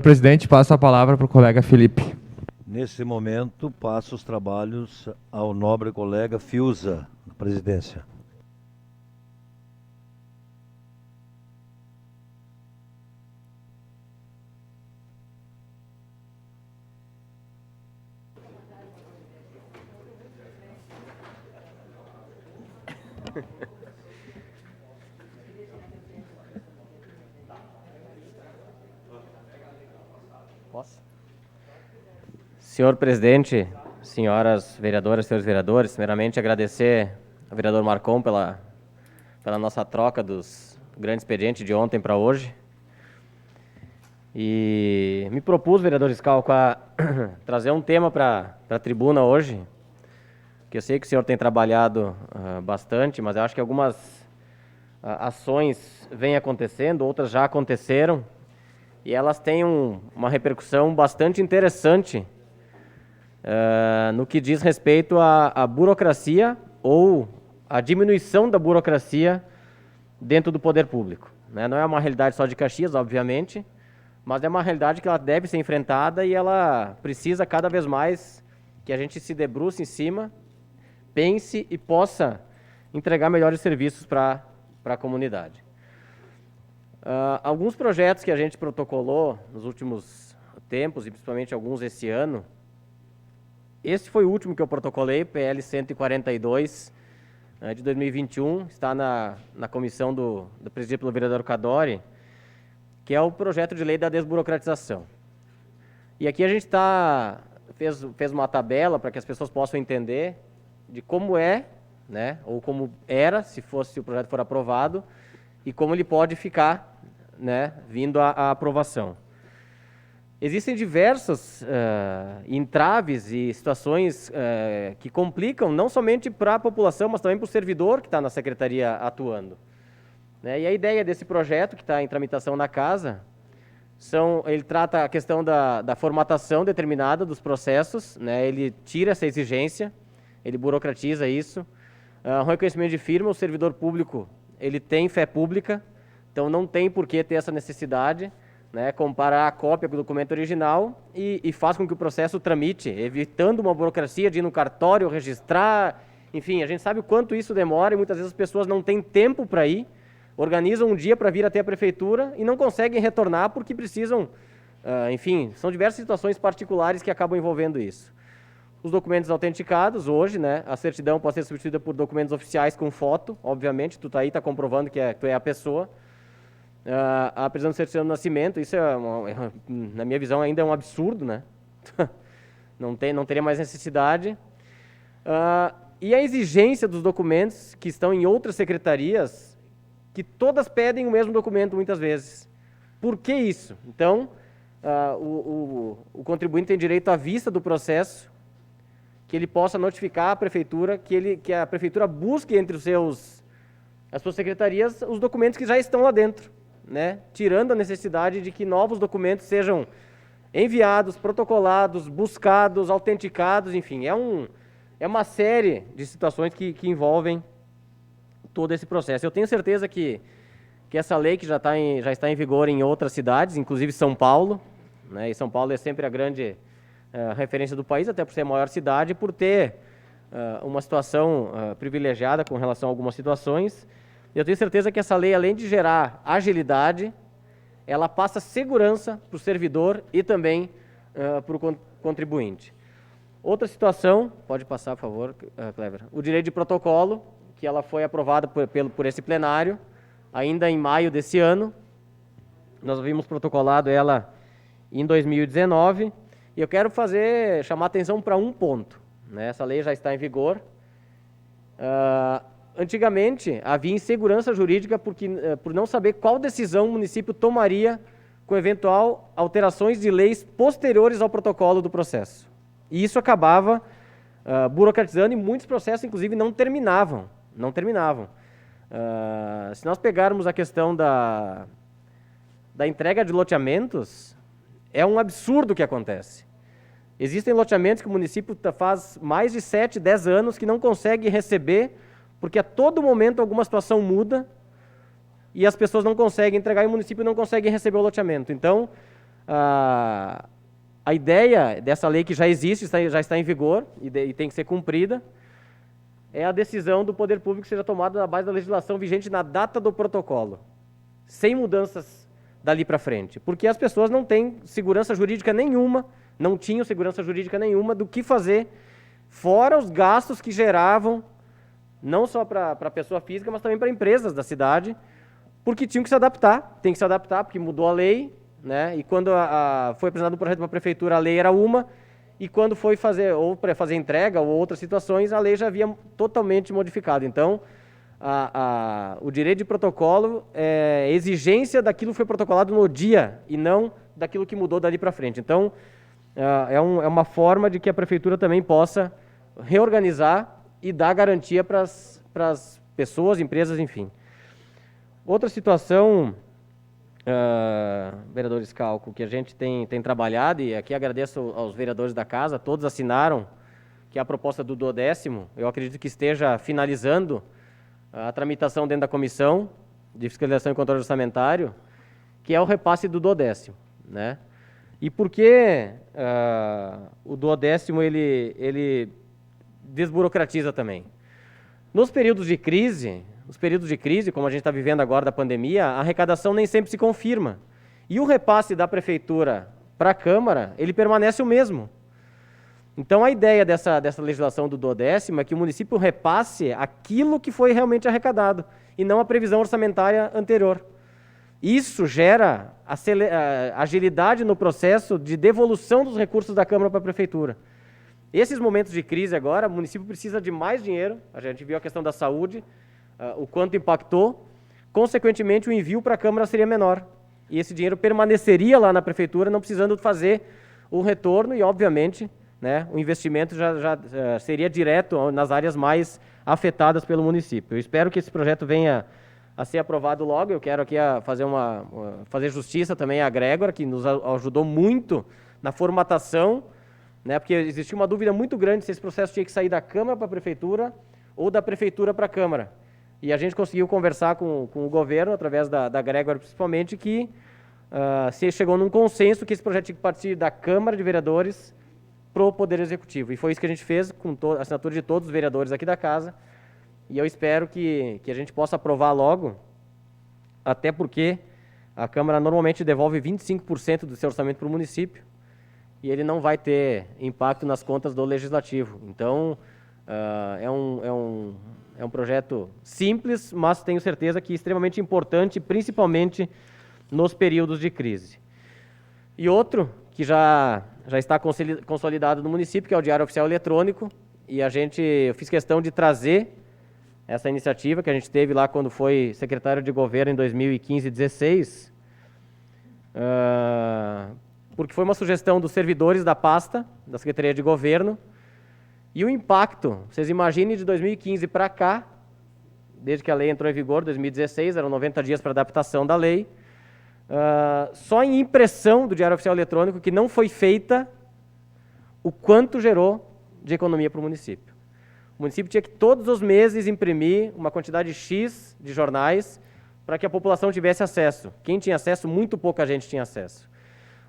Presidente, passo a palavra para o colega Felipe. Nesse momento, passo os trabalhos ao nobre colega Fiuza, na presidência. Posso? Senhor presidente, senhoras vereadoras, senhores vereadores, primeiramente agradecer ao vereador Marcon pela nossa troca dos grandes expedientes de ontem para hoje. E me propus, vereador Scalco, a trazer um tema para a tribuna hoje, que eu sei que o senhor tem trabalhado bastante, mas eu acho que algumas ações vêm acontecendo, outras já aconteceram, e elas têm uma repercussão bastante interessante no que diz respeito à burocracia ou à diminuição da burocracia dentro do poder público, né? Não é uma realidade só de Caxias, obviamente, mas é uma realidade que ela deve ser enfrentada e ela precisa cada vez mais que a gente se debruce em cima, pense e possa entregar melhores serviços para a comunidade. Alguns projetos que a gente protocolou nos últimos tempos, e principalmente alguns esse ano, esse foi o último que eu protocolei, PL 142 de 2021, está na comissão do presidido pelo vereador Cadori, que é o projeto de lei da desburocratização. E aqui a gente fez uma tabela para que as pessoas possam entender de como é, né, ou como era, se o projeto for aprovado, e como ele pode ficar, né, vindo à aprovação. Existem diversas entraves e situações que complicam, não somente para a população, mas também para o servidor que está na secretaria atuando, né? E a ideia desse projeto, que está em tramitação na casa, ele trata a questão da formatação determinada dos processos, né? Ele tira essa exigência, ele burocratiza isso. O reconhecimento de firma, o servidor público, ele tem fé pública, então não tem por que ter essa necessidade, né? Comparar a cópia com o documento original e faz com que o processo tramite, evitando uma burocracia de ir no cartório, registrar, enfim, a gente sabe o quanto isso demora e muitas vezes as pessoas não têm tempo para ir, organizam um dia para vir até a prefeitura e não conseguem retornar porque precisam, enfim, são diversas situações particulares que acabam envolvendo isso. Os documentos autenticados, hoje, né, a certidão pode ser substituída por documentos oficiais com foto, obviamente, tu está aí, está comprovando que tu é a pessoa. A prisão de certidão de nascimento, isso na minha visão ainda é um absurdo, né? Não teria mais necessidade. E a exigência dos documentos que estão em outras secretarias, que todas pedem o mesmo documento muitas vezes. Por que isso? Então, o contribuinte tem direito à vista do processo, que ele possa notificar a prefeitura, que a prefeitura busque entre as suas secretarias os documentos que já estão lá dentro, né? Tirando a necessidade de que novos documentos sejam enviados, protocolados, buscados, autenticados, enfim, é uma série de situações que envolvem todo esse processo. Eu tenho certeza que essa lei que já está em vigor em outras cidades, inclusive São Paulo, né? E São Paulo é sempre a grande referência do país, até por ser a maior cidade, por ter uma situação privilegiada com relação a algumas situações. Eu tenho certeza que essa lei, além de gerar agilidade, ela passa segurança para o servidor e também para o contribuinte. Outra situação, pode passar, por favor, Clever, o direito de protocolo, que ela foi aprovada por esse plenário, ainda em maio desse ano. Nós havíamos protocolado ela em 2019, e eu quero chamar atenção para um ponto, né? Essa lei já está em vigor. Antigamente, havia insegurança jurídica por não saber qual decisão o município tomaria com eventual alterações de leis posteriores ao protocolo do processo. E isso acabava burocratizando e muitos processos, inclusive, não terminavam. Se nós pegarmos a questão da entrega de loteamentos, é um absurdo o que acontece. Existem loteamentos que o município faz mais de 7, 10 anos que não consegue receber, porque a todo momento alguma situação muda e as pessoas não conseguem entregar e o município não consegue receber o loteamento. Então, a ideia dessa lei que já existe, já está em vigor e tem que ser cumprida, é a decisão do poder público que seja tomada na base da legislação vigente na data do protocolo, sem mudanças dali para frente, porque as pessoas não têm segurança jurídica nenhuma, não tinham segurança jurídica nenhuma do que fazer, fora os gastos que geravam, não só para a pessoa física, mas também para empresas da cidade, porque tinham que se adaptar, tem que se adaptar, porque mudou a lei, né? E quando foi apresentado um projeto para a prefeitura, a lei era uma, e quando foi fazer, ou para fazer entrega ou outras situações, a lei já havia totalmente modificado. Então, o direito de protocolo é exigência daquilo que foi protocolado no dia, e não daquilo que mudou dali para frente. Então, é uma forma de que a prefeitura também possa reorganizar e dar garantia para as pessoas, empresas, enfim. Outra situação, vereador Scalco, que a gente tem trabalhado, e aqui agradeço aos vereadores da casa, todos assinaram, que é a proposta do 12º, eu acredito que esteja finalizando a tramitação dentro da Comissão de Fiscalização e Controle Orçamentário, que é o repasse do 12º, né? E por que o 12º ele desburocratiza também? Nos períodos de crise, como a gente está vivendo agora da pandemia, a arrecadação nem sempre se confirma. E o repasse da Prefeitura para a Câmara, ele permanece o mesmo. Então, a ideia dessa legislação do 12º é que o município repasse aquilo que foi realmente arrecadado, e não a previsão orçamentária anterior. Isso gera agilidade no processo de devolução dos recursos da Câmara para a Prefeitura. Esses momentos de crise agora, o município precisa de mais dinheiro, a gente viu a questão da saúde, o quanto impactou, consequentemente o envio para a Câmara seria menor. E esse dinheiro permaneceria lá na Prefeitura, não precisando fazer o retorno e, obviamente, né, o investimento já seria direto nas áreas mais afetadas pelo município. Eu espero que esse projeto venha a ser aprovado logo. Eu quero aqui fazer justiça também à Grégora, que nos ajudou muito na formatação, né, porque existia uma dúvida muito grande se esse processo tinha que sair da Câmara para a Prefeitura ou da Prefeitura para a Câmara. E a gente conseguiu conversar com o governo, através da Grégora principalmente, que se chegou num consenso que esse projeto tinha que partir da Câmara de Vereadores para o Poder Executivo. E foi isso que a gente fez, com a assinatura de todos os vereadores aqui da casa. E eu espero que a gente possa aprovar logo, até porque a Câmara normalmente devolve 25% do seu orçamento para o município, e ele não vai ter impacto nas contas do Legislativo. Então, é um projeto simples, mas tenho certeza que extremamente importante, principalmente nos períodos de crise. E outro, que já está consolidado no município, que é o Diário Oficial Eletrônico, e eu fiz questão de trazer essa iniciativa que a gente teve lá quando foi secretário de governo em 2015 e 2016, porque foi uma sugestão dos servidores da pasta, da Secretaria de Governo, e o impacto, vocês imaginem, de 2015 para cá, desde que a lei entrou em vigor, 2016, eram 90 dias para adaptação da lei, só em impressão do Diário Oficial Eletrônico, que não foi feita, o quanto gerou de economia para o município. O município tinha que todos os meses imprimir uma quantidade X de jornais para que a população tivesse acesso. Quem tinha acesso, muito pouca gente tinha acesso.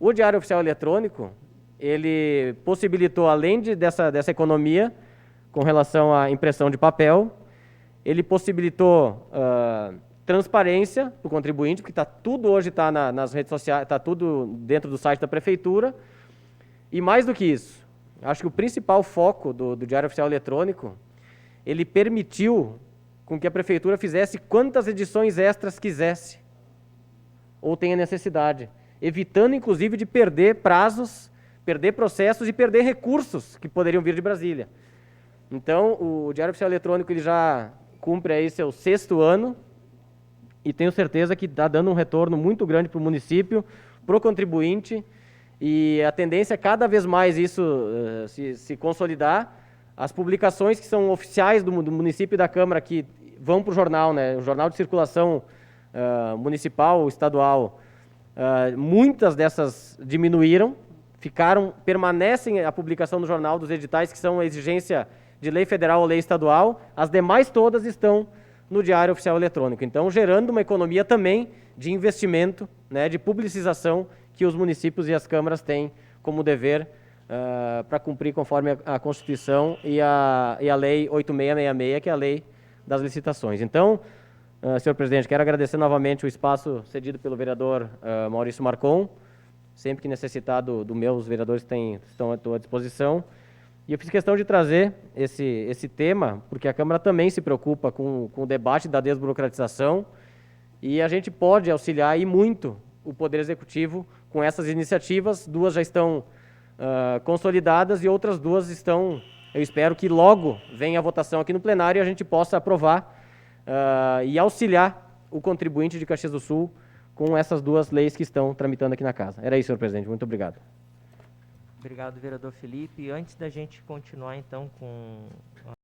O Diário Oficial Eletrônico, ele possibilitou, além dessa economia, com relação à impressão de papel, ele possibilitou transparência para o contribuinte, porque tudo hoje está nas redes sociais, está tudo dentro do site da Prefeitura. E mais do que isso, acho que o principal foco do Diário Oficial Eletrônico, ele permitiu com que a Prefeitura fizesse quantas edições extras quisesse, ou tenha necessidade, evitando, inclusive, de perder prazos, perder processos e perder recursos que poderiam vir de Brasília. Então, o Diário Oficial Eletrônico ele já cumpre aí seu 6º ano, e tenho certeza que está dando um retorno muito grande para o município, para o contribuinte, e a tendência é cada vez mais isso se consolidar. As publicações que são oficiais do município e da Câmara, que vão para o jornal, né, o jornal de circulação municipal, estadual, muitas dessas diminuíram, permanecem a publicação no jornal dos editais, que são a exigência de lei federal ou lei estadual, as demais todas estão no Diário Oficial Eletrônico. Então, gerando uma economia também de investimento, né, de publicização, que os municípios e as câmaras têm como dever para cumprir conforme a Constituição e a Lei 8666, que é a lei das licitações. Então, senhor presidente, quero agradecer novamente o espaço cedido pelo vereador Maurício Marcon. Sempre que necessitar dos meus vereadores estão à tua disposição. E eu fiz questão de trazer esse tema, porque a Câmara também se preocupa com o debate da desburocratização e a gente pode auxiliar e muito o Poder Executivo com essas iniciativas. Duas já estão consolidadas e outras duas estão, eu espero que logo venha a votação aqui no plenário e a gente possa aprovar e auxiliar o contribuinte de Caxias do Sul com essas duas leis que estão tramitando aqui na casa. Era isso, senhor presidente. Muito obrigado. Obrigado, vereador Felipe. Antes da gente continuar, então, com